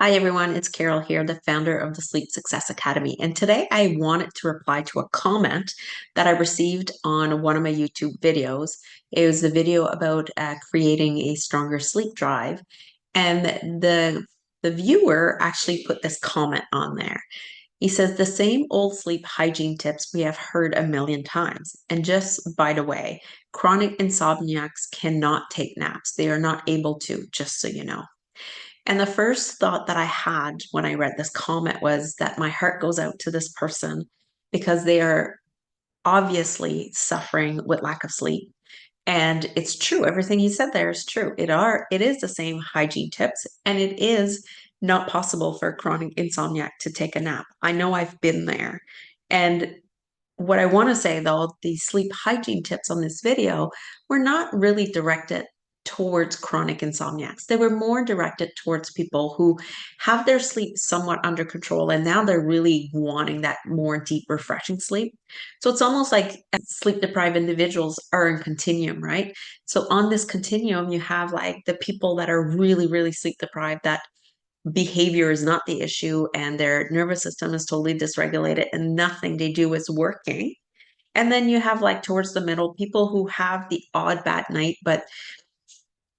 Hi everyone, it's Carol here, the founder of the Sleep Success Academy. And today I wanted to reply to a comment that I received on one of my YouTube videos. It was the video about creating a stronger sleep drive. And the viewer actually put this comment on there. He says, the same old sleep hygiene tips we have heard a million times. And just by the way, chronic insomniacs cannot take naps. They are not able to, just so you know. And the first thought that I had when I read this comment was that my heart goes out to this person because they are obviously suffering with lack of sleep. And it's true. Everything he said there is true. It is the same hygiene tips, and it is not possible for a chronic insomniac to take a nap. I know I've been there. And what I want to say though, the sleep hygiene tips on this video were not really directed towards chronic insomniacs. They were more directed towards people who have their sleep somewhat under control and now they're really wanting that more deep, refreshing sleep. So it's almost like sleep deprived individuals are in continuum, right? So on this continuum, you have like the people that are really, really sleep deprived that behavior is not the issue and their nervous system is totally dysregulated and nothing they do is working. And then you have like towards the middle people who have the odd bad night, but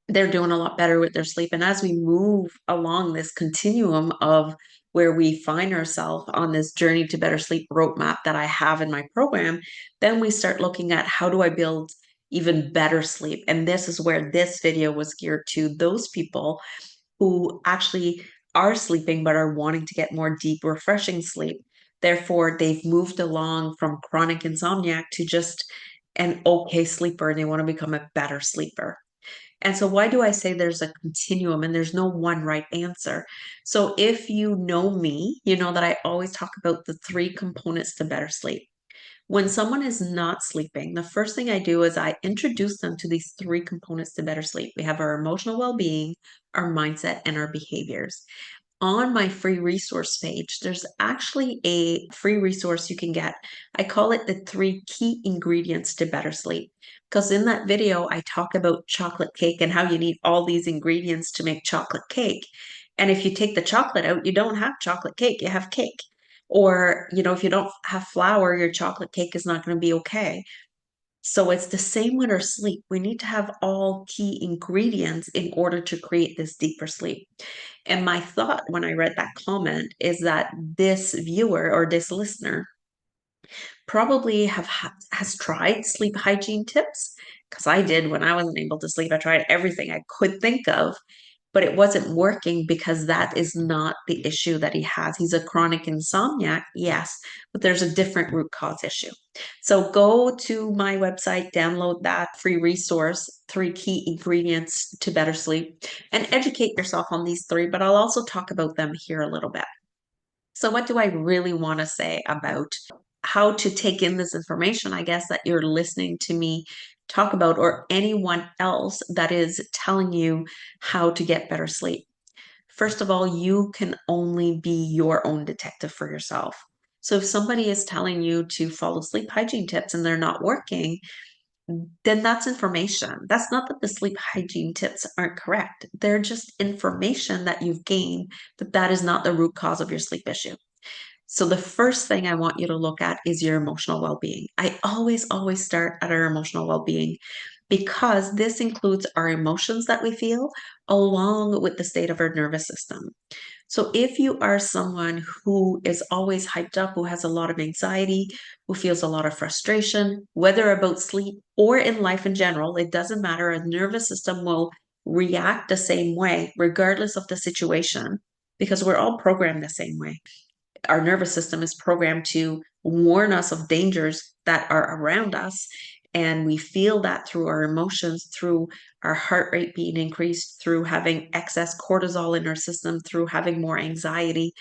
they're doing a lot better with their sleep. And as we move along this continuum of where we find ourselves on this journey to better sleep roadmap that I have in my program, then we start looking at how do I build even better sleep. And this is where this video was geared to those people who actually are sleeping but are wanting to get more deep, refreshing sleep. Therefore, they've moved along from chronic insomniac to just an okay sleeper and they want to become a better sleeper. And so, why do I say there's a continuum and there's no one right answer? So, if you know me, you know that I always talk about the three components to better sleep. When someone is not sleeping, the first thing I do is I introduce them to these three components to better sleep. We have our emotional well being, our mindset, and our behaviors. On my free resource page, there's actually a free resource you can get. I call it the three key ingredients to better sleep. Because in that video, I talk about chocolate cake and how you need all these ingredients to make chocolate cake. And if you take the chocolate out, you don't have chocolate cake, you have cake. Or, if you don't have flour, your chocolate cake is not going to be okay. So it's the same with our sleep. We need to have all key ingredients in order to create this deeper sleep. And my thought when I read that comment is that this viewer or this listener probably has tried sleep hygiene tips because I did when I wasn't able to sleep. I tried everything I could think of, but it wasn't working because that is not the issue that he has. He's a chronic insomniac, yes, but there's a different root cause issue. So go to my website, download that free resource, three key ingredients to better sleep, and educate yourself on these three, but I'll also talk about them here a little bit. So, what do I really want to say about how to take in this information, I guess, that you're listening to me talk about, or anyone else that is telling you how to get better sleep? First of all, you can only be your own detective for yourself. So, if somebody is telling you to follow sleep hygiene tips and they're not working, then that's information. That's not that the sleep hygiene tips aren't correct. They're just information that you've gained, but that is not the root cause of your sleep issue. So the first thing I want you to look at is your emotional well-being. I always start at our emotional well-being because this includes our emotions that we feel along with the state of our nervous system. So if you are someone who is always hyped up, who has a lot of anxiety, who feels a lot of frustration, whether about sleep or in life in general, it doesn't matter. A nervous system will react the same way, regardless of the situation, because we're all programmed the same way. Our nervous system is programmed to warn us of dangers that are around us. And we feel that through our emotions, through our heart rate being increased, through having excess cortisol in our system, through having more anxiety.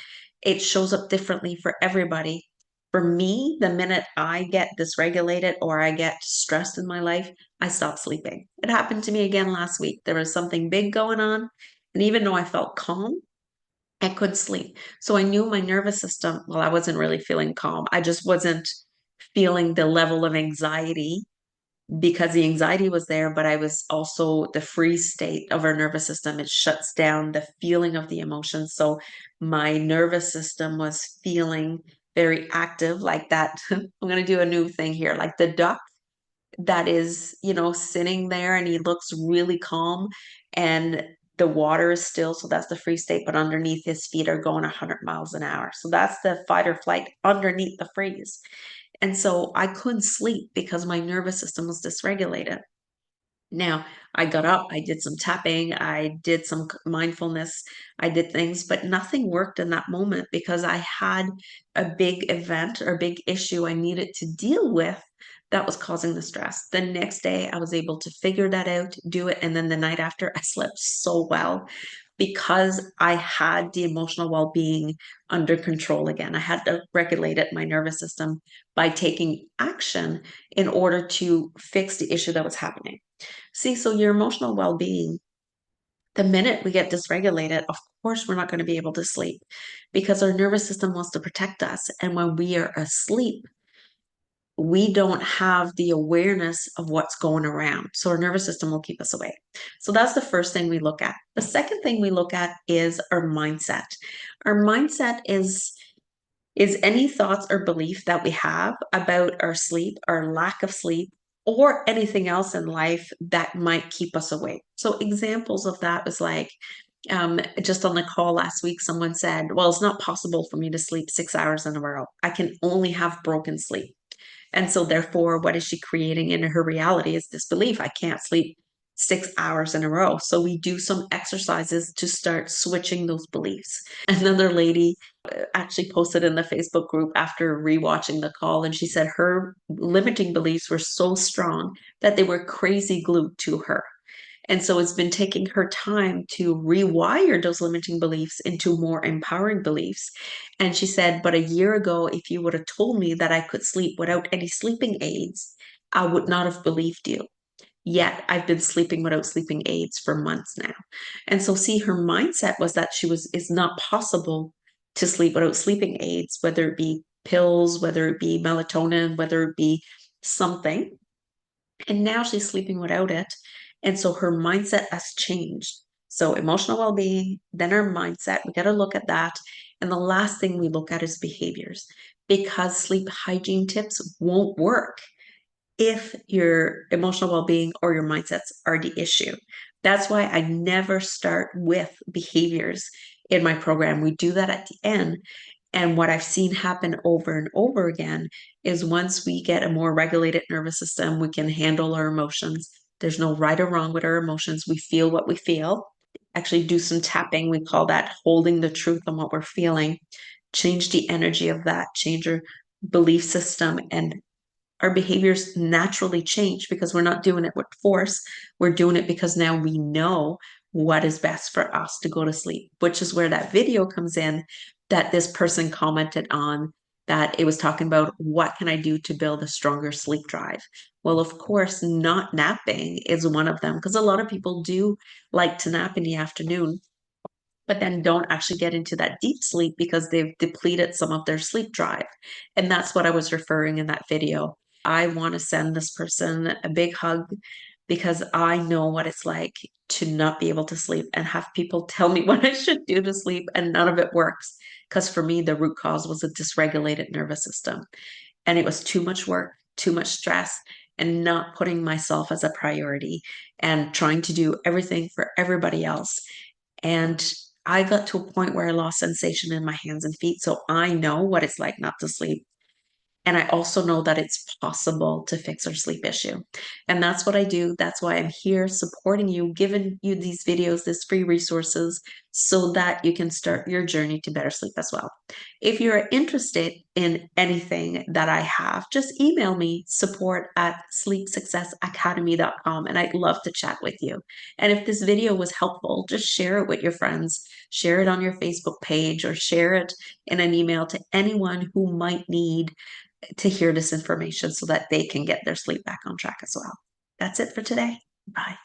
It shows up differently for everybody. For me, the minute I get dysregulated or I get stressed in my life, I stop sleeping. It happened to me again last week. There was something big going on. And even though I felt calm, I couldn't sleep. So I knew my nervous system, well, I wasn't really feeling calm. I just wasn't feeling the level of anxiety because the anxiety was there, but I was also the freeze state of our nervous system. It shuts down the feeling of the emotions. So my nervous system was feeling very active, like that. I'm going to do a new thing here, like the duck that is, sitting there and he looks really calm and the water is still. So that's the freeze state, but underneath his feet are going 100 miles an hour. So that's the fight or flight underneath the freeze. And so I couldn't sleep because my nervous system was dysregulated. Now, I got up, I did some tapping, I did some mindfulness, I did things, but nothing worked in that moment because I had a big event or big issue I needed to deal with that was causing the stress. The next day, I was able to figure that out, do it, and then the night after, I slept so well because I had the emotional well-being under control again. I had to regulate it, my nervous system, by taking action in order to fix the issue that was happening. See, so your emotional well-being, the minute we get dysregulated, of course, we're not going to be able to sleep because our nervous system wants to protect us. And when we are asleep, we don't have the awareness of what's going around. So our nervous system will keep us awake. So that's the first thing we look at. The second thing we look at is our mindset. Our mindset is any thoughts or belief that we have about our sleep, our lack of sleep, or anything else in life that might keep us awake. So examples of that was like, just on the call last week, someone said, well, it's not possible for me to sleep 6 hours in a row. I can only have broken sleep. And so therefore, what is she creating in her reality is this belief, I can't sleep 6 hours in a row. So we do some exercises to start switching those beliefs. Another lady actually posted in the Facebook group after rewatching the call, and she said her limiting beliefs were so strong that they were crazy glued to her. And so it's been taking her time to rewire those limiting beliefs into more empowering beliefs. And she said, but a year ago, if you would have told me that I could sleep without any sleeping aids, I would not have believed you. Yet I've been sleeping without sleeping aids for months now. And so see, her mindset was that it's not possible to sleep without sleeping aids, whether it be pills, whether it be melatonin, whether it be something. And now she's sleeping without it. And so her mindset has changed. So emotional well-being, then our mindset, we got to look at that. And the last thing we look at is behaviors, because sleep hygiene tips won't work if your emotional well-being or your mindsets are the issue. That's why I never start with behaviors in my program. We do that at the end. And what I've seen happen over and over again is once we get a more regulated nervous system, we can handle our emotions. There's no right or wrong with our emotions. We feel what we feel. Actually, do some tapping. We call that holding the truth on what we're feeling. Change the energy of that, change our belief system, and our behaviors naturally change because we're not doing it with force. We're doing it because now we know what is best for us to go to sleep, which is where that video comes in that this person commented on, that it was talking about what can I do to build a stronger sleep drive. Well, of course, not napping is one of them because a lot of people do like to nap in the afternoon, but then don't actually get into that deep sleep because they've depleted some of their sleep drive. And that's what I was referring in that video. I want to send this person a big hug because I know what it's like to not be able to sleep and have people tell me what I should do to sleep and none of it works. Because for me, the root cause was a dysregulated nervous system. And it was too much work, too much stress, and not putting myself as a priority and trying to do everything for everybody else. And I got to a point where I lost sensation in my hands and feet. So I know what it's like not to sleep. And I also know that it's possible to fix our sleep issue. And that's what I do. That's why I'm here supporting you, giving you these videos, these free resources, so that you can start your journey to better sleep as well. If you're interested in anything that I have, just email me support@sleepsuccessacademy.com and I'd love to chat with you. And if this video was helpful, just share it with your friends, share it on your Facebook page, or share it in an email to anyone who might need to hear this information so that they can get their sleep back on track as well. That's it for today. Bye.